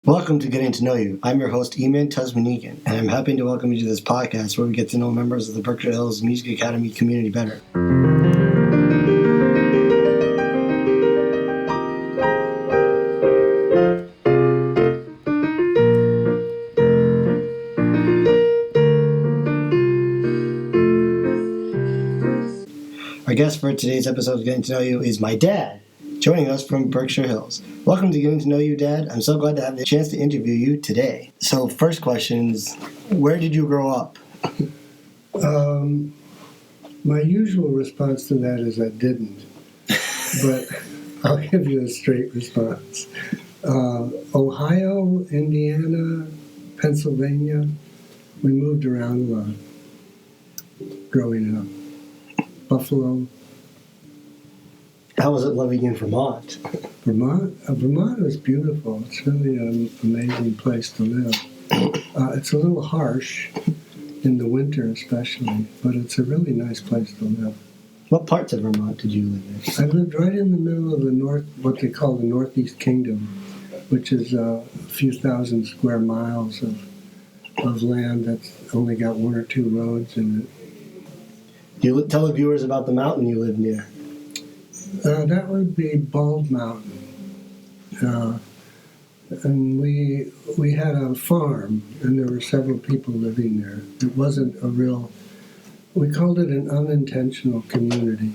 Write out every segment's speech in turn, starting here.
Welcome to Getting to Know You. I'm your host, Eman Tuzman-Eagan, and I'm happy to welcome you to this podcast where we get to know members of the Berkshire Hills Music Academy community better. Our guest for today's episode of Getting to Know You is my dad, joining us from Berkshire Hills. Welcome to Getting to Know You, Dad. I'm so glad to have the chance to interview you today. So, first question is, where did you grow up? My usual response to that is I didn't, but I'll give you a straight response. Ohio, Indiana, Pennsylvania, we moved around a lot growing up. Buffalo. How was it living in Vermont? Vermont is beautiful. It's really an amazing place to live. It's a little harsh in the winter especially, but it's a really nice place to live. What parts of Vermont did you live in? I lived right in the middle of the north, what they call the Northeast Kingdom, which is a few thousand square miles of land that's only got one or two roads in it. You tell the viewers about the mountain you live near. That would be Bald Mountain. And we had a farm, and there were several people living there. It wasn't a real, we called it an unintentional community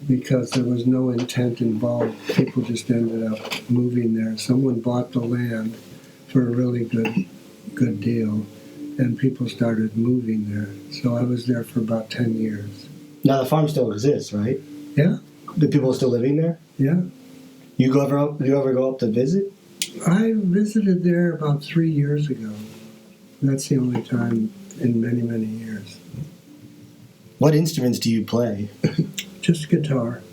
because there was no intent involved. People just ended up moving there. Someone bought the land for a really good deal, and people started moving there. So I was there for about 10 years. Now the farm still exists, right? Yeah. The people are still living there? Yeah. Do you ever go up to visit? I visited there about 3 years ago. That's the only time in many, many years. What instruments do you play? Just guitar.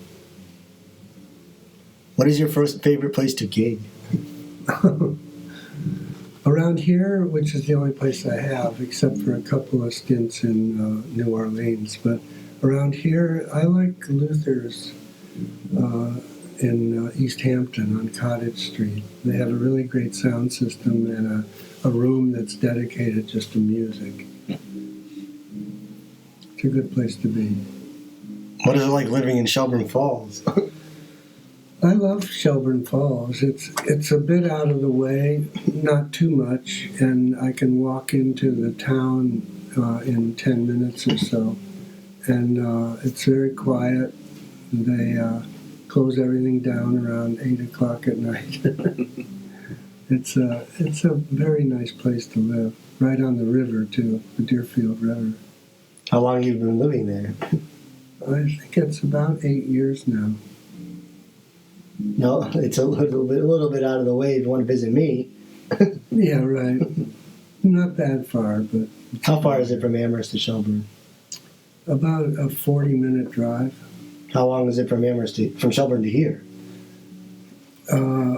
What is your favorite place to gig? Around here, which is the only place I have, except for a couple of stints in New Orleans. But around here, I like Luther's in East Hampton on Cottage Street. They have a really great sound system and a room that's dedicated just to music. It's a good place to be. What is it like living in Shelburne Falls? I love Shelburne Falls. It's a bit out of the way, not too much, and I can walk into the town in 10 minutes or so. And it's very quiet. They close everything down around 8 o'clock at night. It's a very nice place to live, right on the river too, the Deerfield River. How long have you been living there? I think it's about 8 years now. No, it's a little bit out of the way if you want to visit me. Yeah, right. Not that far, but... How far is it from Amherst to Shelburne? About a 40-minute drive. How long is it from from Shelburne to here? A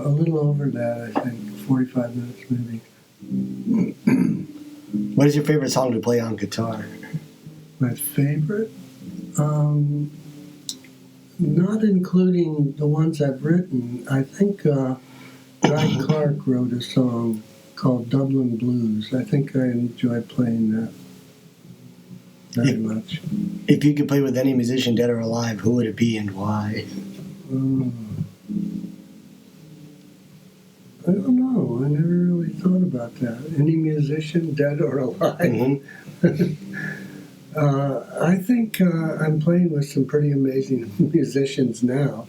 little over that, I think. 45 minutes, maybe. What is your favorite song to play on guitar? My favorite? Not including the ones I've written. I think Guy Clark wrote a song called Dublin Blues. I think I enjoy playing that very much. If you could play with any musician, dead or alive, who would it be and why? I don't know. I never really thought about that. Any musician, dead or alive? Mm-hmm. I think I'm playing with some pretty amazing musicians now.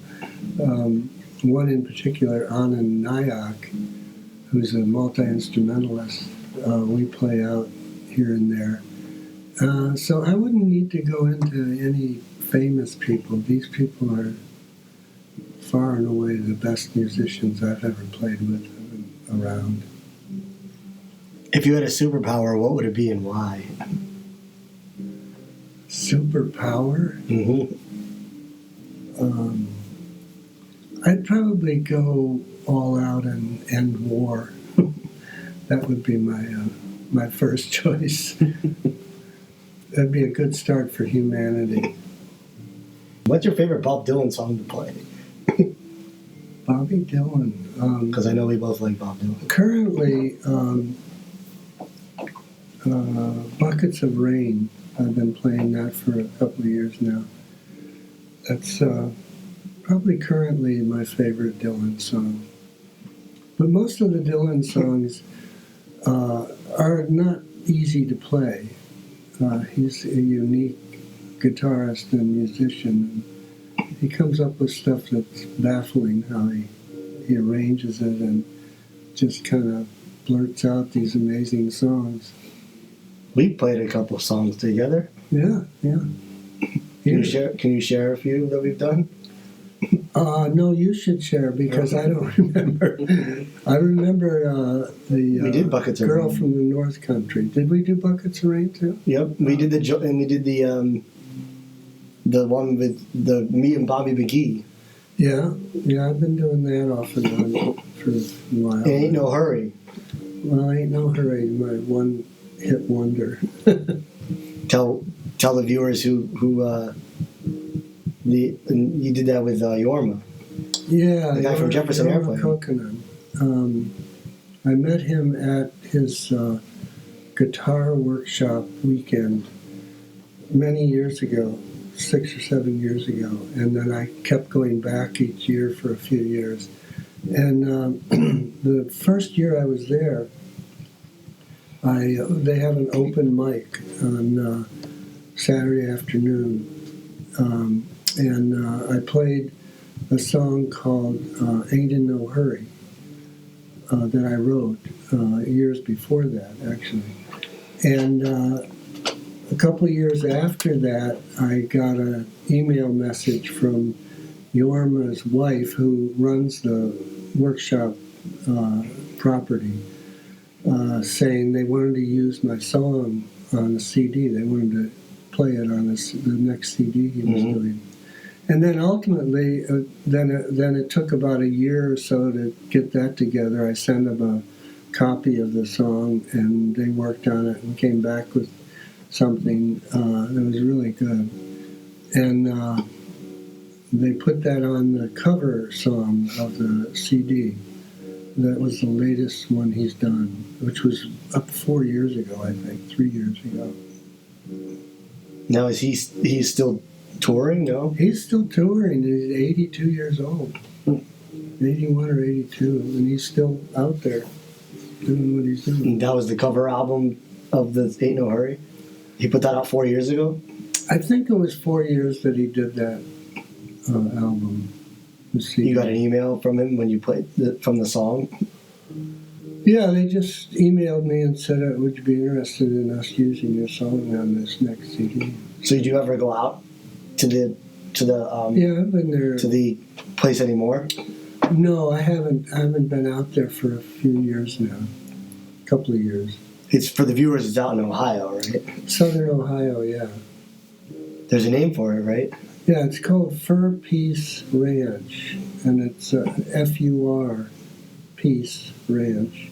One in particular, Anand Nayak, who's a multi-instrumentalist. We play out here and there. So I wouldn't need to go into any famous people. These people are far and away the best musicians I've ever played with around. If you had a superpower, what would it be and why? Superpower? Mm-hmm. I'd probably go all out and end war. That would be my first choice. That'd be a good start for humanity. What's your favorite Bob Dylan song to play? Bobby Dylan. Because I know we both like Bob Dylan. Currently, Buckets of Rain. I've been playing that for a couple of years now. That's probably currently my favorite Dylan song. But most of the Dylan songs are not easy to play. He's a unique guitarist and musician. He comes up with stuff that's baffling, how he arranges it and just kind of blurts out these amazing songs. We played a couple songs together. Yeah. Can you share a few that we've done? No, you should share because I don't remember. I remember We did the Buckets of girl Rain. from the North Country. Did we do Buckets of Rain too? Yep, we did the one with the me and Bobby McGee. Yeah, I've been doing that off and on for a while. It Ain't No Hurry. Well, Ain't No Hurry, my one-hit wonder. Tell the viewers who you did that with Yorma. Yeah, The guy from Jefferson Airplane. Coconut. I met him at his guitar workshop weekend many years ago, 6 or 7 years ago, and then I kept going back each year for a few years. And the first year I was there, they have an open mic on Saturday afternoon, and I played a song called Ain't in No Hurry that I wrote years before that, actually. And a couple of years after that, I got an email message from Yorma's wife, who runs the workshop property, saying they wanted to use my song on the CD. They wanted to play it on the next CD he was doing. And then ultimately, then it took about a year or so to get that together. I sent them a copy of the song, and they worked on it and came back with something that was really good. And they put that on the cover song of the CD. That was the latest one he's done, which was up 4 years ago, I think, 3 years ago. Now he's still touring? No, He's still touring. He's 82 years old, 81 or 82, and he's still out there doing what he's doing. And that was the cover album of the Ain't No Hurry. He put that out 4 years ago. I think it was 4 years that he did that album. You got an email from him when you played from the song? Yeah, they just emailed me and said, would you be interested in us using your song on this next CD? So did you ever go out to the Yeah, I've been there. to the place anymore? No, I haven't been out there for a few years now. A couple of years. It's for the viewers. It's out in Ohio, right? Southern Ohio, yeah. There's a name for it, right? Yeah, it's called Fur Peace Ranch, and it's F-U-R, Peace Ranch,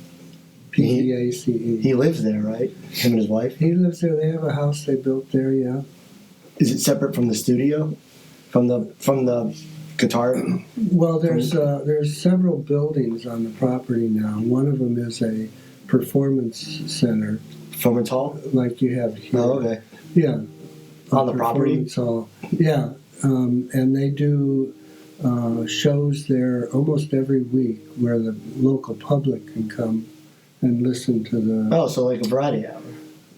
P-E-A-C-E. He lives there, right? Him and his wife. He lives there. They have a house they built there, yeah. Is it separate from the studio, from the guitar? Well, there's several buildings on the property now. One of them is a performance center, Performance hall? like you have here. Oh, okay. Yeah. On the property? Performance hall. Yeah. And they do shows there almost every week where the local public can come and listen to the... Oh, so like a variety hour.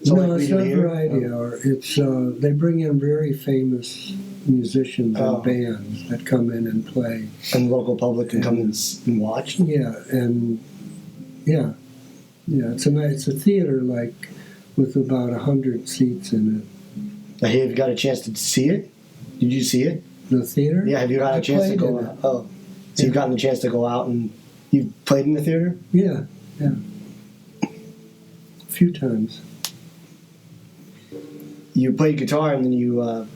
No, like we it's do not here? variety hour. It's they bring in very famous musicians Oh. and bands that come in and play. And the local public can come and watch? Yeah, and yeah. It's a theater like with about 100 seats in it. Now, have you got a chance to see it? Did you see it? The theater? Yeah, have you got I a chance to played go in out? it. Oh, so you've gotten a chance to go out and you've played in the theater? Yeah. A few times. You played guitar and then you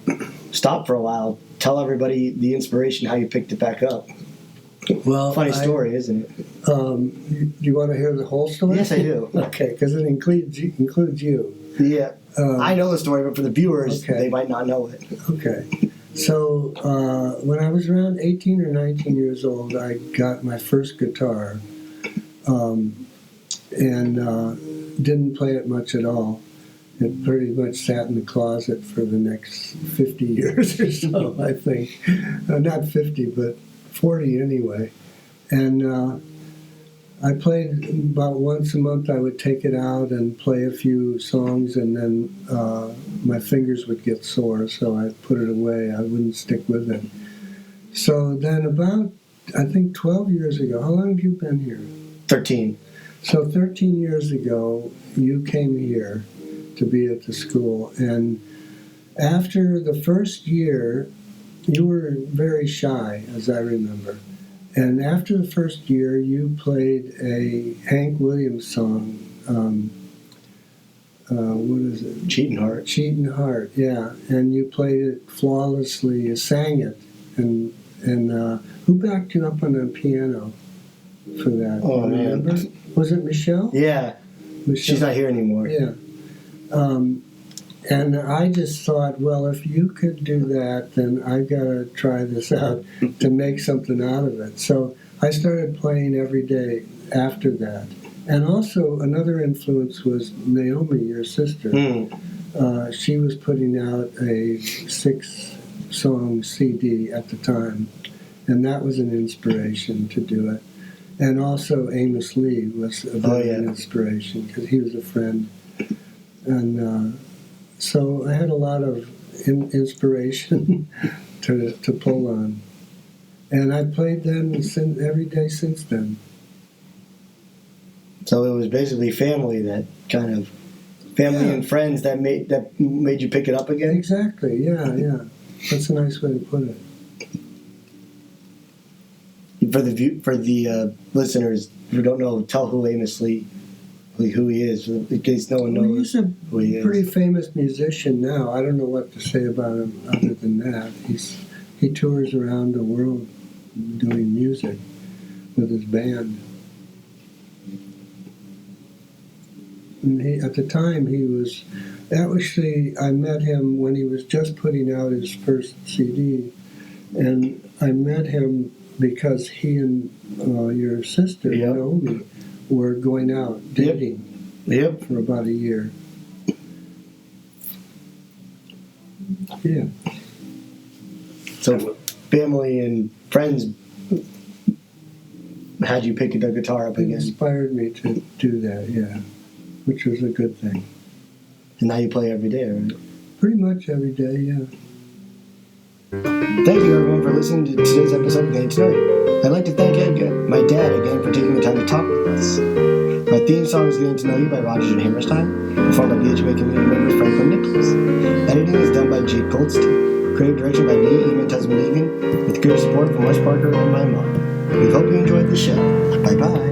stopped for a while. Tell everybody the inspiration, how you picked it back up. Well, Funny story, isn't it? Do you want to hear the whole story? Yes, I do. Okay, because it includes you. Yeah, I know the story, but for the viewers, Okay. they might not know it. Okay. So when I was around 18 or 19 years old, I got my first guitar, and didn't play it much at all. It pretty much sat in the closet for the next 50 years or so, I think. Not 50, but 40 anyway. And I played about once a month. I would take it out and play a few songs, and then my fingers would get sore, so I put it away. I wouldn't stick with it. So then about, I think 12 years ago, how long have you been here? 13. So 13 years ago, you came here to be at the school, and after the first year, you were very shy, as I remember. And after the first year, you played a Hank Williams song. What is it? Cheating Heart. Cheating Heart, yeah. And you played it flawlessly. You sang it. And who backed you up on the piano for that? Oh, Do you man. remember? Was it Michelle? Yeah. Michelle. She's not here anymore. Yeah. And I just thought, well, if you could do that, then I've got to try this out to make something out of it. So I started playing every day after that. And also another influence was Naomi, your sister. She was putting out a 6-song CD at the time, and that was an inspiration to do it. And also Amos Lee was a bit of an inspiration because he was a friend. And so I had a lot of inspiration to pull on. And I played them every day since then. So it was basically family that kind of, and friends that made you pick it up again? Exactly, yeah. That's a nice way to put it. For the listeners who don't know, tell who Amos Lee, who he is, in case no one knows who he is. He's a pretty famous musician now. I don't know what to say about him other than that. He tours around the world doing music with his band. And at the time, I met him when he was just putting out his first CD. And I met him because he and your sister, Naomi, were going out dating for about a year. Yeah. So family and friends had you pick the guitar up again? It inspired me to do that, yeah, which was a good thing. And now you play every day, right? Pretty much every day, yeah. Thank you, everyone, for listening to today's episode of Getting to Know You. I'd like to thank my dad again for taking the time to talk with us. My theme song is Getting to Know You by Rogers and Hammerstein, performed by DHMA community member Franklin Nichols. Editing is done by Jake Goldstein. Creative direction by me, Eman Tuzman-Eagan, with good support from Wes Parker and my mom. We hope you enjoyed the show. Bye-bye.